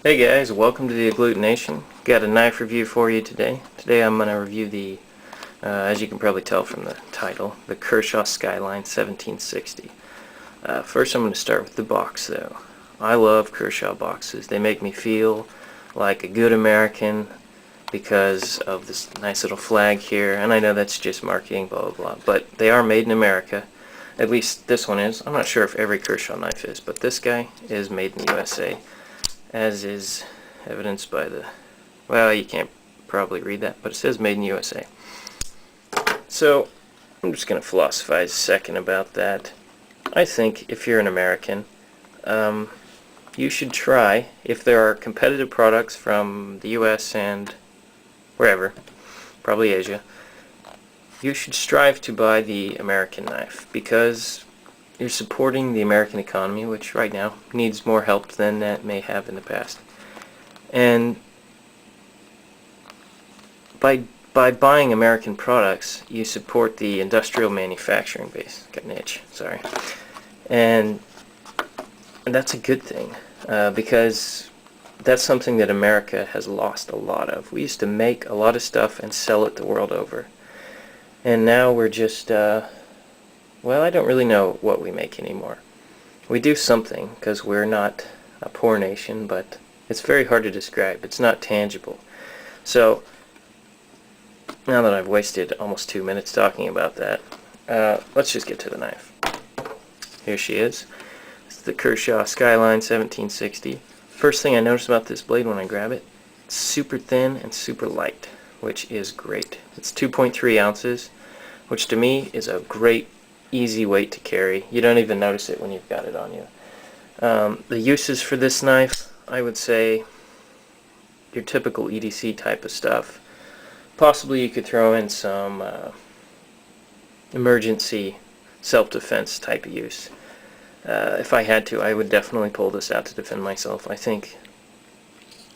Hey guys, welcome to the Agglutination. Got a knife review for you today. Today I'm going to review the, as you can probably tell from the title, the Kershaw Skyline 1760. First I'm going to start with the box though. I love Kershaw boxes. They make me feel like a good American because of this nice little flag here, and I know that's just marketing, blah blah blah, but they are made in America. At least this one is. I'm not sure if every Kershaw knife is, but this guy is made in the USA. As is evidenced by the, well, you can't probably read that, but it says made in USA. So I'm just going to philosophize a second about that. I think if you're an American, you should try, if there are competitive products from the US and wherever, probably Asia, you should strive to buy the American knife, because you're supporting the American economy, which right now needs more help than it may have in the past. And by buying American products, you support the industrial manufacturing base. Got an itch, sorry. And that's a good thing, because that's something that America has lost a lot of. We used to make a lot of stuff and sell it the world over. And now we're just, well, I don't really know what we make anymore. We do something, because we're not a poor nation, but it's very hard to describe. It's not tangible. So, now that I've wasted almost 2 minutes talking about that, let's just get to the knife. Here she is. It's the Kershaw Skyline 1760. First thing I notice about this blade when I grab it, it's super thin and super light, which is great. It's 2.3 ounces, which to me is a great easy weight to carry. You don't even notice it when you've got it on you. The uses for this knife, I would say your typical EDC type of stuff. Possibly you could throw in some emergency self-defense type of use. If I had to, I would definitely pull this out to defend myself. I think,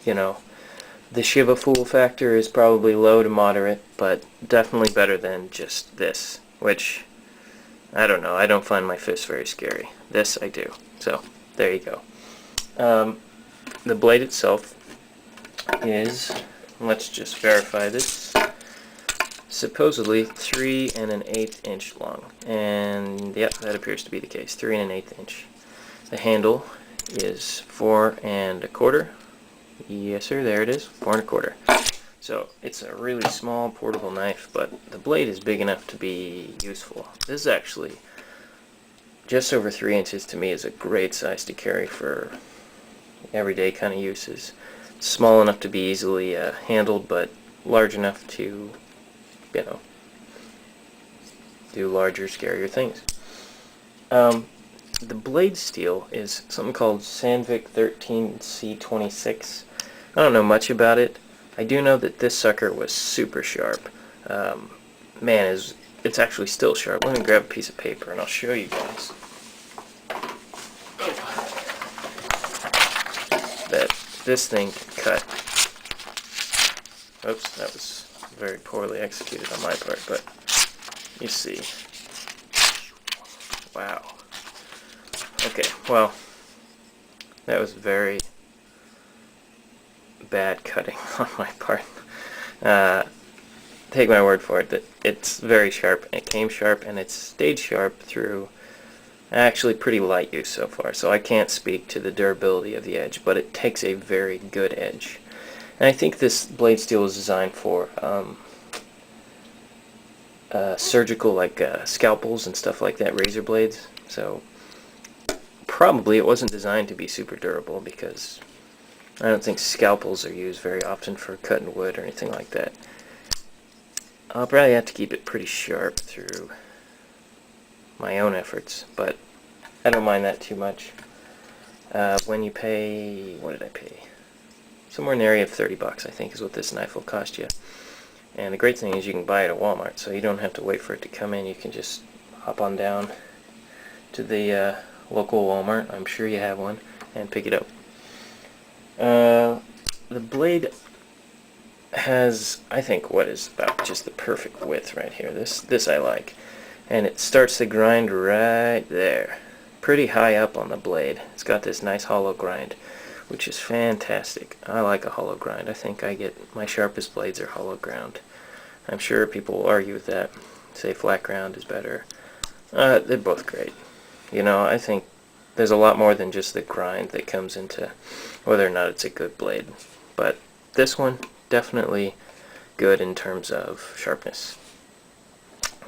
you know, the Shiva Fool factor is probably low to moderate, but definitely better than just this, which, I don't know, I don't find my fists very scary. This I do. So, there you go. The blade itself is, let's just verify this, supposedly 3 1/8 inch long. And yep, that appears to be the case, 3 1/8 inch. The handle is 4 1/4. Yes sir, there it is, 4 1/4. So it's a really small portable knife, but the blade is big enough to be useful. This is actually just over 3 inches. To me is a great size to carry for everyday kind of uses. It's small enough to be easily handled, but large enough to, you know, do larger, scarier things. The blade steel is something called Sandvik 13C26. I don't know much about it. I do know that this sucker was super sharp. Man, it's actually still sharp. Let me grab a piece of paper and I'll show you guys that this thing can cut. Oops, that was very poorly executed on my part, but you see. Wow. Okay, well, that was very bad cutting on my part. Take my word for it that it's very sharp, and it came sharp, and it's stayed sharp through actually pretty light use so far, so I can't speak to the durability of the edge, but it takes a very good edge. And I think this blade steel is designed for surgical, like scalpels and stuff like that, razor blades, so probably it wasn't designed to be super durable, because I don't think scalpels are used very often for cutting wood or anything like that. I'll probably have to keep it pretty sharp through my own efforts, but I don't mind that too much. When you pay, what did I pay? Somewhere in the area of 30 bucks, I think, is what this knife will cost you. And the great thing is you can buy it at Walmart, so you don't have to wait for it to come in. You can just hop on down to the local Walmart, I'm sure you have one, and pick it up. The blade has, I think, what is about just the perfect width right here. This I like. And it starts to grind right there. Pretty high up on the blade. It's got this nice hollow grind, which is fantastic. I like a hollow grind. I think my sharpest blades are hollow ground. I'm sure people will argue with that, say flat ground is better. They're both great. You know, I think there's a lot more than just the grind that comes into whether or not it's a good blade. But this one, definitely good in terms of sharpness.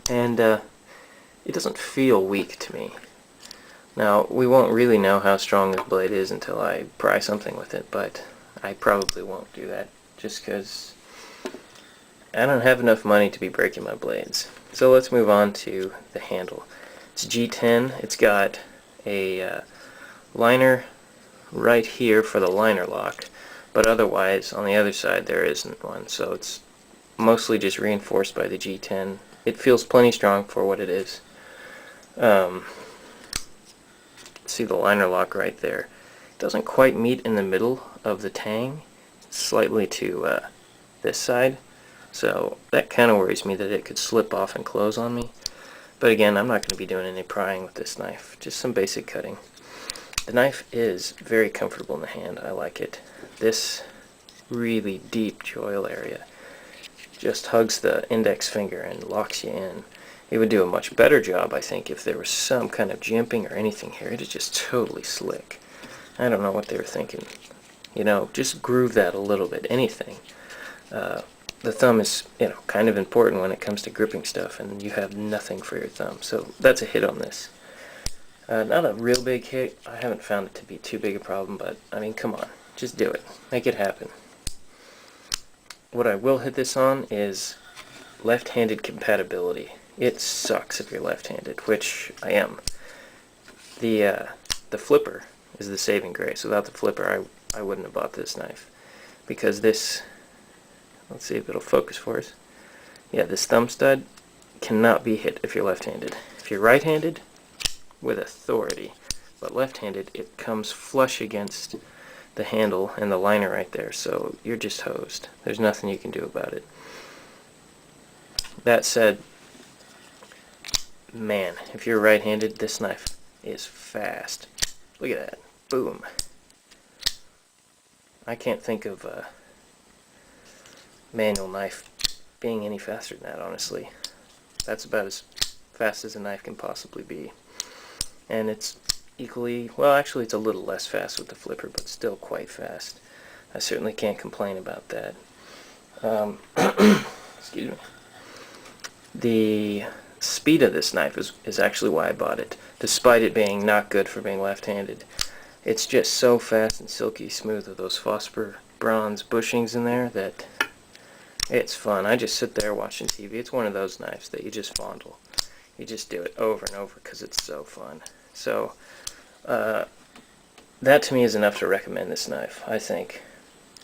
And it doesn't feel weak to me. Now, we won't really know how strong this blade is until I pry something with it, but I probably won't do that just because I don't have enough money to be breaking my blades. So let's move on to the handle. It's G10. It's got a liner right here for the liner lock, but otherwise on the other side there isn't one, so it's mostly just reinforced by the G10. It feels plenty strong for what it is. See the liner lock right there. It doesn't quite meet in the middle of the tang, slightly to this side, so that kind of worries me that it could slip off and close on me. But again, I'm not going to be doing any prying with this knife, just some basic cutting. The knife is very comfortable in the hand. I like it. This really deep joil area just hugs the index finger and locks you in. It would do a much better job, I think, if there was some kind of jimping or anything here. It is just totally slick. I don't know what they were thinking. You know, just groove that a little bit, anything. The thumb is, you know, kind of important when it comes to gripping stuff, and you have nothing for your thumb. So that's a hit on this. Not a real big hit. I haven't found it to be too big a problem, but I mean, come on, just do it. Make it happen. What I will hit this on is left-handed compatibility. It sucks if you're left-handed, which I am. The flipper is the saving grace. Without the flipper, I wouldn't have bought this knife, because this, let's see if it'll focus for us. Yeah, this thumb stud cannot be hit if you're left-handed. If you're right-handed, with authority, but left-handed, it comes flush against the handle and the liner right there, so you're just hosed. There's nothing you can do about it. That said, man, if you're right-handed, this knife is fast. Look at that. Boom. I can't think of a manual knife being any faster than that, honestly. That's about as fast as a knife can possibly be. And it's equally, well, actually it's a little less fast with the flipper, but still quite fast. I certainly can't complain about that. Excuse me. The speed of this knife is actually why I bought it, despite it being not good for being left-handed. It's just so fast and silky smooth with those phosphor bronze bushings in there that it's fun. I just sit there watching TV. It's one of those knives that you just fondle. You just do it over and over because it's so fun. So that to me is enough to recommend this knife. I think,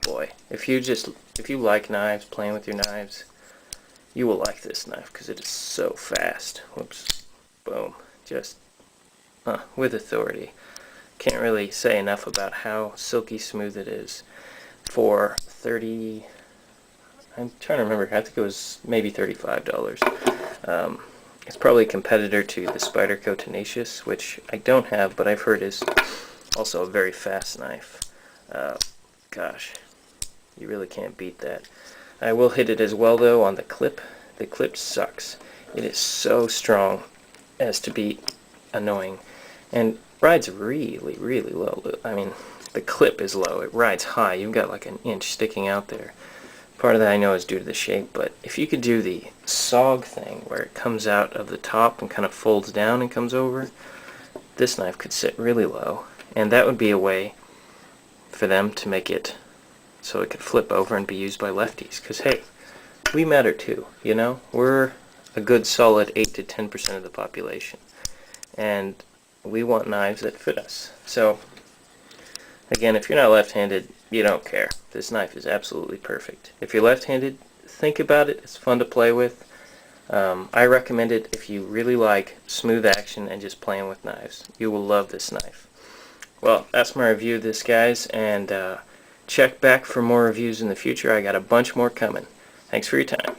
boy, if you like knives, playing with your knives, you will like this knife because it is so fast. Whoops, boom, just with authority. Can't really say enough about how silky smooth it is for 30. I'm trying to remember. I think it was maybe $35. It's probably a competitor to the Spyderco Tenacious, which I don't have, but I've heard is also a very fast knife. Gosh, you really can't beat that. I will hit it as well, though, on the clip. The clip sucks. It is so strong as to be annoying, and rides really, really low. I mean, the clip is low. It rides high. You've got like an inch sticking out there. Part of that I know is due to the shape, but if you could do the SOG thing where it comes out of the top and kind of folds down and comes over, this knife could sit really low, and that would be a way for them to make it so it could flip over and be used by lefties, because hey, we matter too, you know? We're a good solid 8 to 10% of the population, and we want knives that fit us. So again, if you're not left-handed, you don't care. This knife is absolutely perfect. If you're left-handed, think about it. It's fun to play with. I recommend it if you really like smooth action and just playing with knives. You will love this knife. Well, that's my review of this, guys, and check back for more reviews in the future. I got a bunch more coming. Thanks for your time.